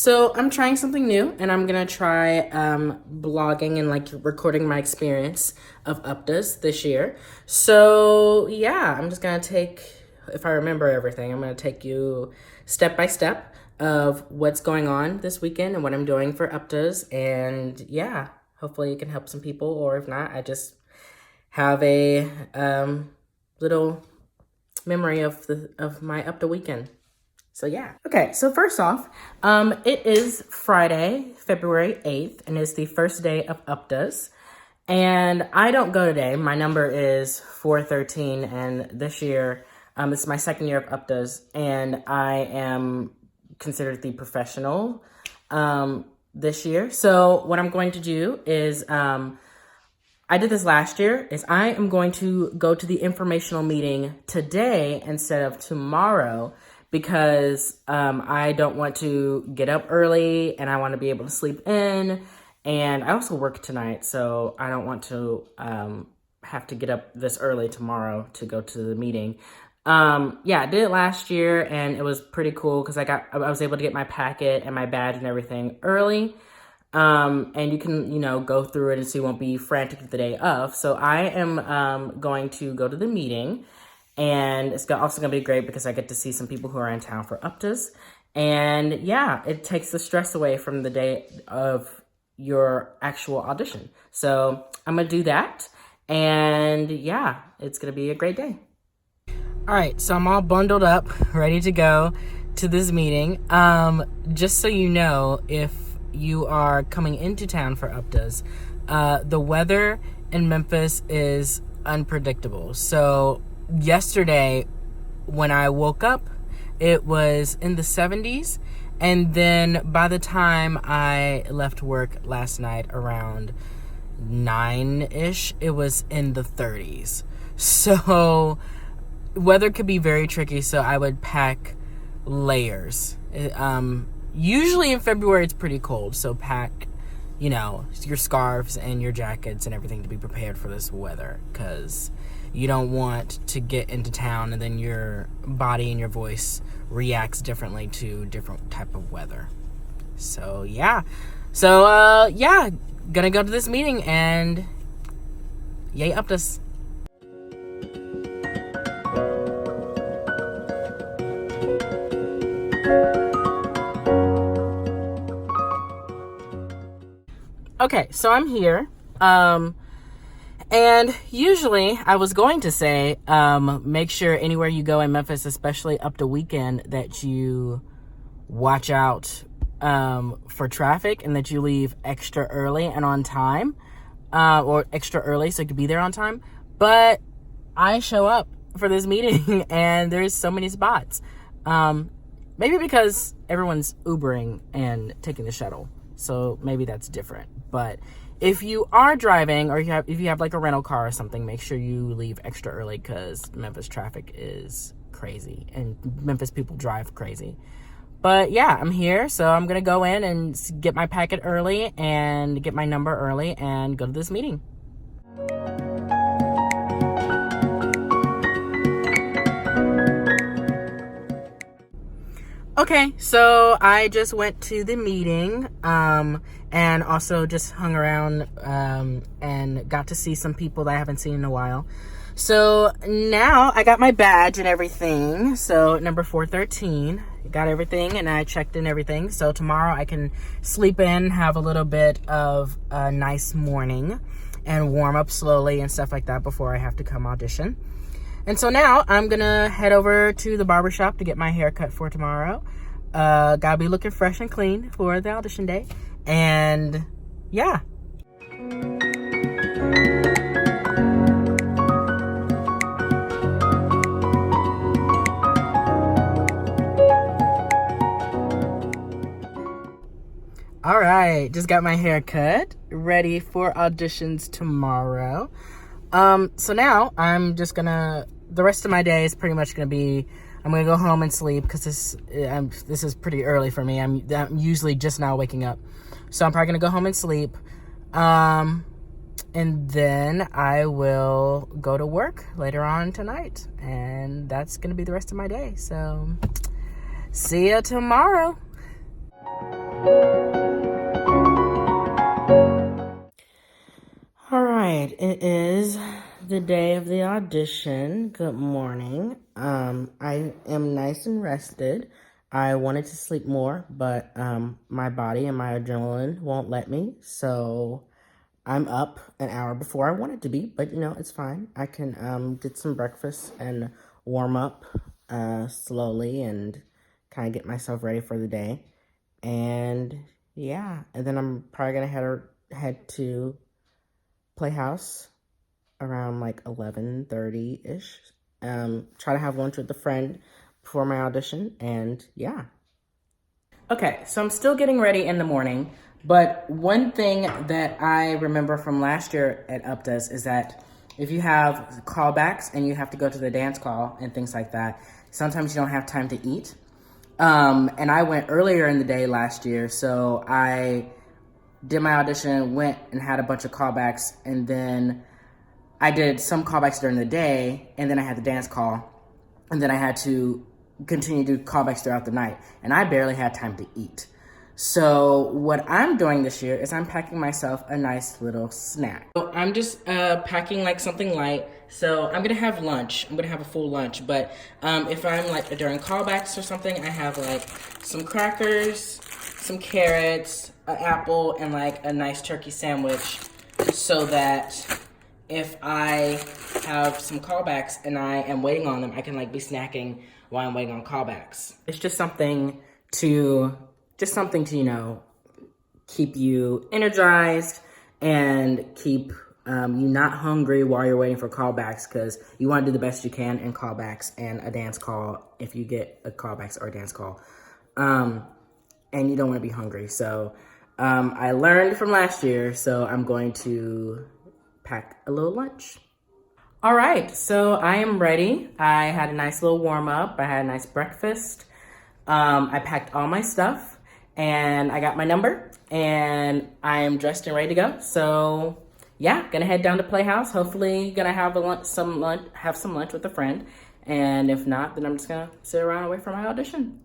So I'm trying something new, and I'm gonna try blogging and like recording my experience of UPTAs this year. So yeah, I'm just gonna take, if I remember everything, I'm gonna take you step by step of what's going on this weekend and what I'm doing for UPTAs. And yeah, hopefully it can help some people, or if not, I just have a little memory of my UPTA weekend. So yeah. Okay, so first off, it is Friday, February 8th, and it's the first day of UPTAs. And I don't go today. My number is 413, and this year, it's my second year of UPTAs, and I am considered the professional this year. So what I'm going to do is, I did this last year, is I am going to go to the informational meeting today instead of tomorrow, because I don't want to get up early and I want to be able to sleep in. And I also work tonight, so I don't want to have to get up this early tomorrow to go to the meeting. Yeah, I did it last year and it was pretty cool because I was able to get my packet and my badge and everything early. And you can, go through it and so you won't be frantic the day of. So I am going to go to the meeting. And it's also going to be great because I get to see some people who are in town for UPTAs. And yeah, it takes the stress away from the day of your actual audition. So I'm going to do that. And yeah, it's going to be a great day. All right, so I'm all bundled up, ready to go to this meeting. Just so you know, if you are coming into town for UPTAs, the weather in Memphis is unpredictable. So yesterday when I woke up, it was in the 70s, and then by the time I left work last night around 9-ish, it was in the 30s. So weather could be very tricky, so I would pack layers. Usually in February it's pretty cold, so pack your scarves and your jackets and everything to be prepared for this weather, because you don't want to get into town and then your body and your voice reacts differently to different type of weather. So yeah. Gonna go to this meeting and yay UPTAs. Okay, so I'm here. And usually I was going to say, make sure anywhere you go in Memphis, especially UPTA weekend, that you watch out for traffic and that you leave extra early and on time, or extra early so you can be there on time. But I show up for this meeting and there's so many spots. Maybe because everyone's Ubering and taking the shuttle. So maybe that's different. But if you are driving, or if you have like a rental car or something, make sure you leave extra early, because Memphis traffic is crazy and Memphis people drive crazy. But yeah, I'm here, so I'm gonna go in and get my packet early and get my number early and go to this meeting. Okay, so I just went to the meeting, and also just hung around, and got to see some people that I haven't seen in a while. So now I got my badge and everything. So number 413, got everything, and I checked in everything. So tomorrow I can sleep in, have a little bit of a nice morning, and warm up slowly and stuff like that before I have to come audition. And so now I'm gonna head over to the barbershop to get my hair cut for tomorrow. Gotta be looking fresh and clean for the audition day. And yeah. All right, just got my hair cut, ready for auditions tomorrow. So now I'm just gonna, the rest of my day is pretty much gonna be, I'm gonna go home and sleep, because this is pretty early for me. I'm usually just now waking up, so I'm probably gonna go home and sleep, and then I will go to work later on tonight, and that's gonna be the rest of my day. So see ya tomorrow. All right, it is the day of the audition. Good morning. I am nice and rested. I wanted to sleep more, but my body and my adrenaline won't let me. So I'm up an hour before I wanted to be, but you know, it's fine. I can get some breakfast and warm up slowly and kind of get myself ready for the day. And yeah, and then I'm probably gonna head to Playhouse around like 11:30-ish. Try to have lunch with a friend before my audition, and yeah. Okay, so I'm still getting ready in the morning, but one thing that I remember from last year at UPTA's is that if you have callbacks and you have to go to the dance call and things like that, sometimes you don't have time to eat. And I went earlier in the day last year, so I did my audition, went and had a bunch of callbacks, and then I did some callbacks during the day, and then I had the dance call, and then I had to continue to do callbacks throughout the night, and I barely had time to eat. So what I'm doing this year is I'm packing myself a nice little snack. So I'm just packing like something light. So I'm gonna have lunch. I'm gonna have a full lunch. But if I'm like during callbacks or something, I have like some crackers, some carrots, an apple, and like a nice turkey sandwich, so that if I have some callbacks and I am waiting on them, I can like be snacking while I'm waiting on callbacks. It's just something to, you know, keep you energized and keep you not hungry while you're waiting for callbacks, because you want to do the best you can in callbacks and a dance call if you get a callbacks or a dance call. And you don't want to be hungry. So I learned from last year, so I'm going to pack a little lunch. All right, so I am ready. I had a nice little warm up. I had a nice breakfast. I packed all my stuff and I got my number and I am dressed and ready to go. So yeah, gonna head down to Playhouse. Hopefully gonna have some lunch with a friend. And if not, then I'm just gonna sit around and wait for my audition.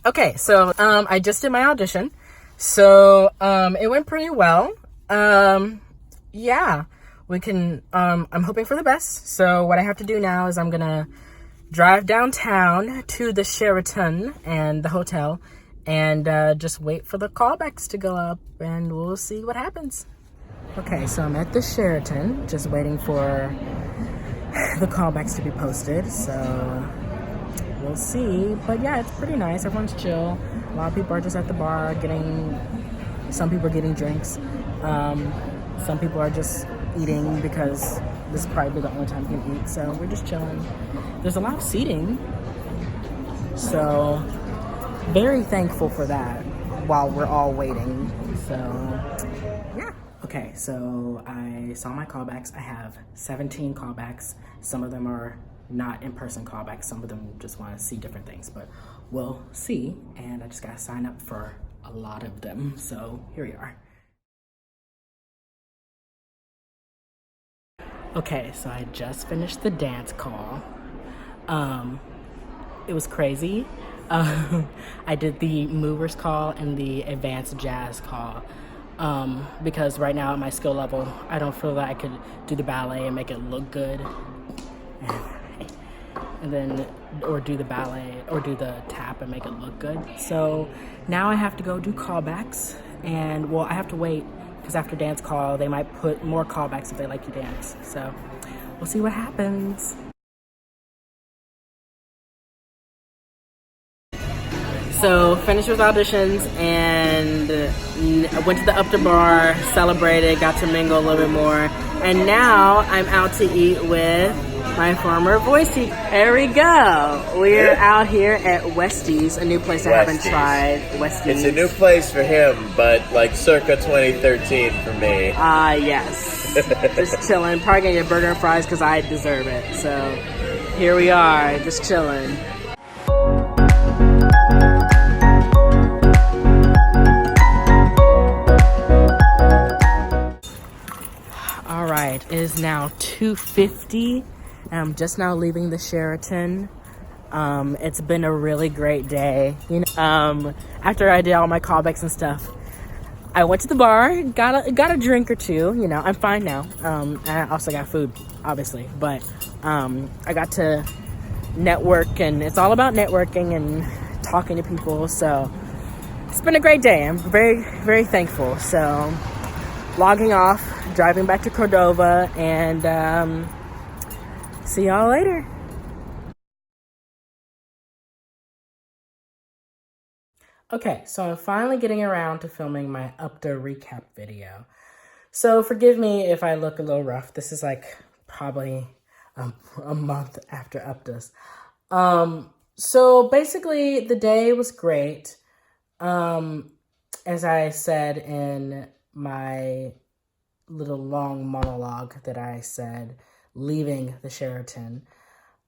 Okay, so I just did my audition. So it went pretty well. Yeah, we can, I'm hoping for the best. So what I have to do now is I'm gonna drive downtown to the Sheraton and the hotel and just wait for the callbacks to go up and we'll see what happens. Okay, so I'm at the Sheraton, just waiting for the callbacks to be posted. So we'll see, but yeah, it's pretty nice. Everyone's chill. A lot of people are just at the bar some people are getting drinks. Some people are just eating because this is probably the only time you can eat. So we're just chilling. There's a lot of seating. So very thankful for that while we're all waiting. So yeah. Okay, so I saw my callbacks. I have 17 callbacks. Some of them are not in-person callbacks. Some of them just want to see different things, but we'll see. And I just got to sign up for a lot of them. So here we are. Okay, so I just finished the dance call. It was crazy. I did the movers call and the advanced jazz call. Because right now at my skill level, I don't feel that I could do the ballet and make it look good. And then, or do the ballet, or do the tap and make it look good. So now I have to go do callbacks, and well, I have to wait, because after dance call, they might put more callbacks if they like you dance. So we'll see what happens. So finished with auditions and went to the UPTA bar, celebrated, got to mingle a little bit more. And now I'm out to eat with my former voice teacher. There we go. We're out here at Westie's, a new place I haven't tried. Westie's. It's a new place for him, but like circa 2013 for me. Yes. Just chilling. Probably gonna get a burger and fries because I deserve it. So here we are, just chilling. All right, it is now 2:50, and I'm just now leaving the Sheraton. It's been a really great day. After I did all my callbacks and stuff, I went to the bar, got a drink or two. I'm fine now. And I also got food, obviously, but I got to network, and it's all about networking and talking to people. So it's been a great day. I'm very, very thankful. So logging off, driving back to Cordova, and see y'all later. Okay, so I'm finally getting around to filming my UPTA recap video. So forgive me if I look a little rough. This is like probably a month after UPTAs. So basically the day was great. As I said in my little long monologue that I said leaving the Sheraton,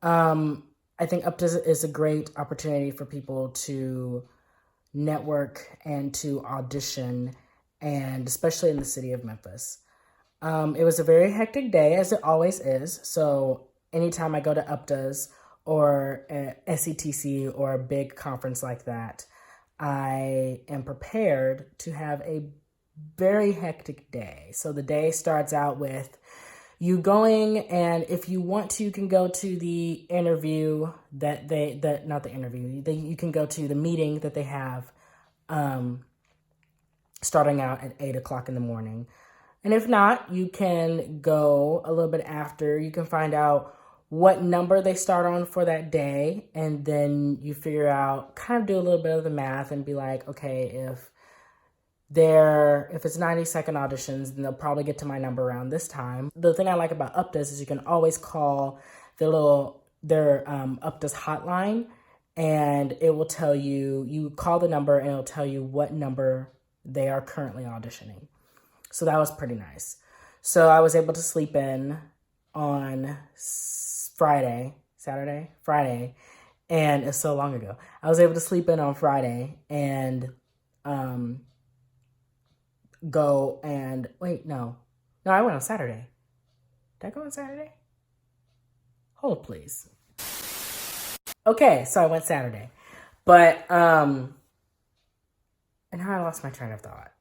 I think UPTA is a great opportunity for people to network and to audition, and especially in the city of Memphis. It was a very hectic day, as it always is. So anytime I go to UPTAs or SETC or a big conference like that, I am prepared to have a very hectic day. So the day starts out with you going, and if you want to, you can go to the interview you can go to the meeting that they have starting out at 8 o'clock in the morning. And if not, you can go a little bit after. You can find out what number they start on for that day, and then you figure out, kind of do a little bit of the math and be like, okay, if it's 90-second auditions, then they'll probably get to my number around this time. The thing I like about UPTAs is you can always call their UPTAs hotline, and it will tell you call the number and it'll tell you what number they are currently auditioning. So that was pretty nice. So I was able to sleep in on Friday, and it's so long ago. I was able to sleep in on Friday and go and wait, no, I went on Saturday. Did I go on Saturday? Hold please. Okay, so I went Saturday, but and now I lost my train of thought.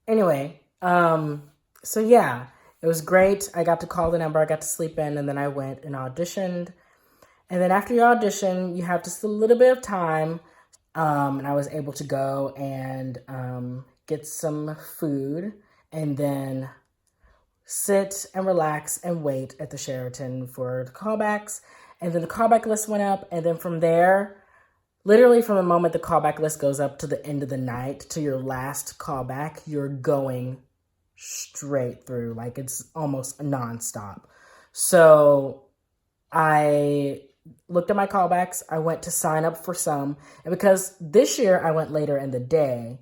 Anyway, so yeah, it was great. I got to call the number, I got to sleep in, and then I went and auditioned. And then after you audition, you have just a little bit of time. And I was able to go and get some food and then sit and relax and wait at the Sheraton for the callbacks. And then the callback list went up. And then from there, literally from the moment the callback list goes up to the end of the night, to your last callback, you're going straight through. Like, it's almost nonstop. So I looked at my callbacks. I went to sign up for some. And because this year I went later in the day,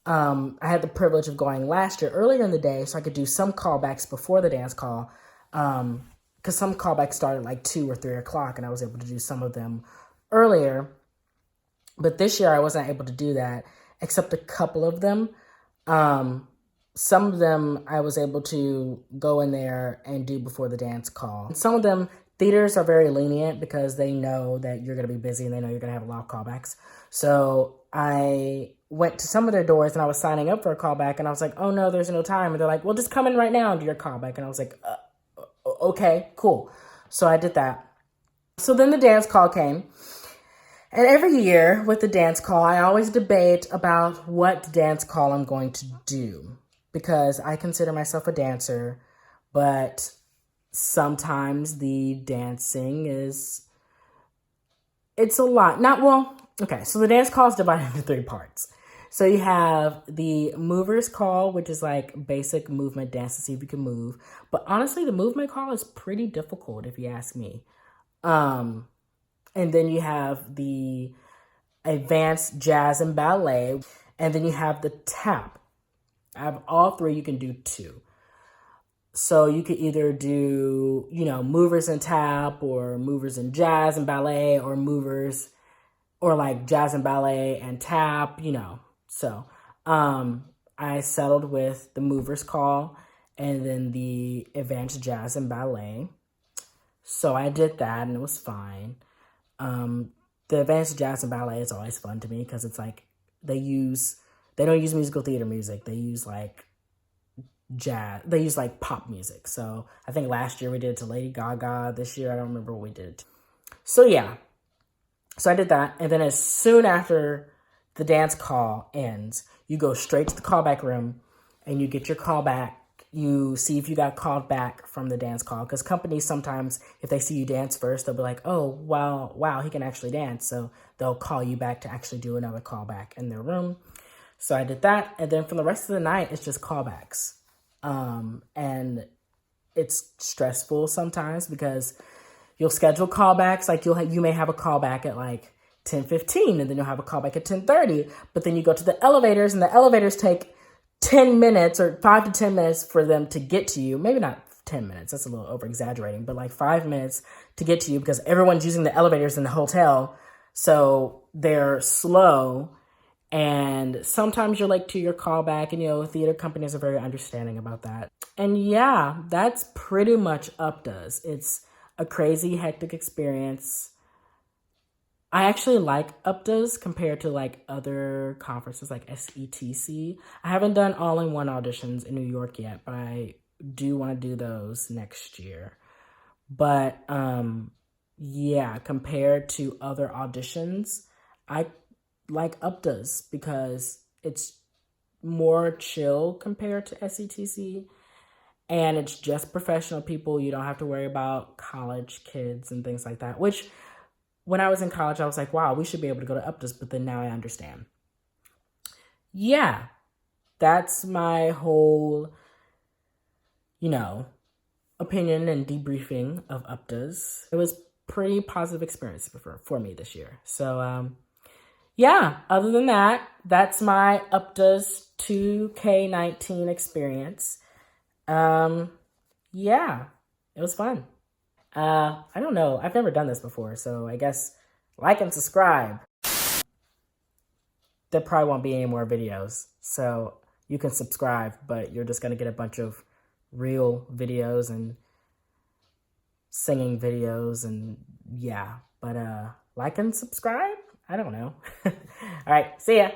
I had the privilege of going last year earlier in the day so I could do some callbacks before the dance call. Because some callbacks started like 2 or 3 o'clock, and I was able to do some of them earlier. But this year I wasn't able to do that, except a couple of them. Some of them I was able to go in there and do before the dance call. And some of them, theaters are very lenient because they know that you're going to be busy and they know you're going to have a lot of callbacks. So I went to some of their doors and I was signing up for a callback, and I was like, oh no, there's no time. And they're like, well, just come in right now and do your callback. And I was like, okay, cool. So I did that. So then the dance call came. And every year with the dance call, I always debate about what dance call I'm going to do, because I consider myself a dancer, but sometimes the dancing it's a lot. Okay, so the dance call is divided into 3 parts. So you have the movers call, which is like basic movement dance to see if you can move. But honestly, the movement call is pretty difficult if you ask me. And then you have the advanced jazz and ballet. And then you have the tap. I have all 3, you can do 2. So you could either do, movers and tap, or movers and jazz and ballet, or movers, or like jazz and ballet and tap. So I settled with the movers call and then the advanced jazz and ballet. So I did that and it was fine. The advanced jazz and ballet is always fun to me because it's like they don't use musical theater music. They use like jazz. They use like pop music. So I think last year we did it to Lady Gaga. This year I don't remember what we did. So yeah. So I did that. And then as soon after the dance call ends, you go straight to the callback room and you get your call back. You see if you got called back from the dance call. Because companies sometimes, if they see you dance first, they'll be like, oh, wow, he can actually dance. So they'll call you back to actually do another callback in their room. So I did that. And then for the rest of the night, it's just callbacks. And it's stressful sometimes because you'll schedule callbacks. Like you may have a callback at like 10:15, and then you'll have a callback at 10:30. But then you go to the elevators, and the elevators take 10 minutes or 5 to 10 minutes for them to get to you. Maybe not 10 minutes. That's a little over exaggerating, but like 5 minutes to get to you because everyone's using the elevators in the hotel. So they're slow. And sometimes you're late to your callback, and theater companies are very understanding about that. And yeah, that's pretty much UPTAs. It's a crazy, hectic experience. I actually like UPTAs compared to like other conferences like SETC. I haven't done all-in-one auditions in New York yet, but I do want to do those next year. But yeah, compared to other auditions, I like UPTAs because it's more chill compared to SETC. And it's just professional people. You don't have to worry about college kids and things like that, which when I was in college, I was like, wow, we should be able to go to UPTAs, but then now I understand. Yeah, that's my whole, opinion and debriefing of UPTAs. It was pretty positive experience for me this year. So, yeah, other than that, that's my UPTAs 2K19 experience. Yeah, it was fun. I don't know. I've never done this before, so I guess like and subscribe. There probably won't be any more videos, so you can subscribe, but you're just gonna get a bunch of real videos and singing videos and yeah. But like and subscribe? I don't know. All right, see ya.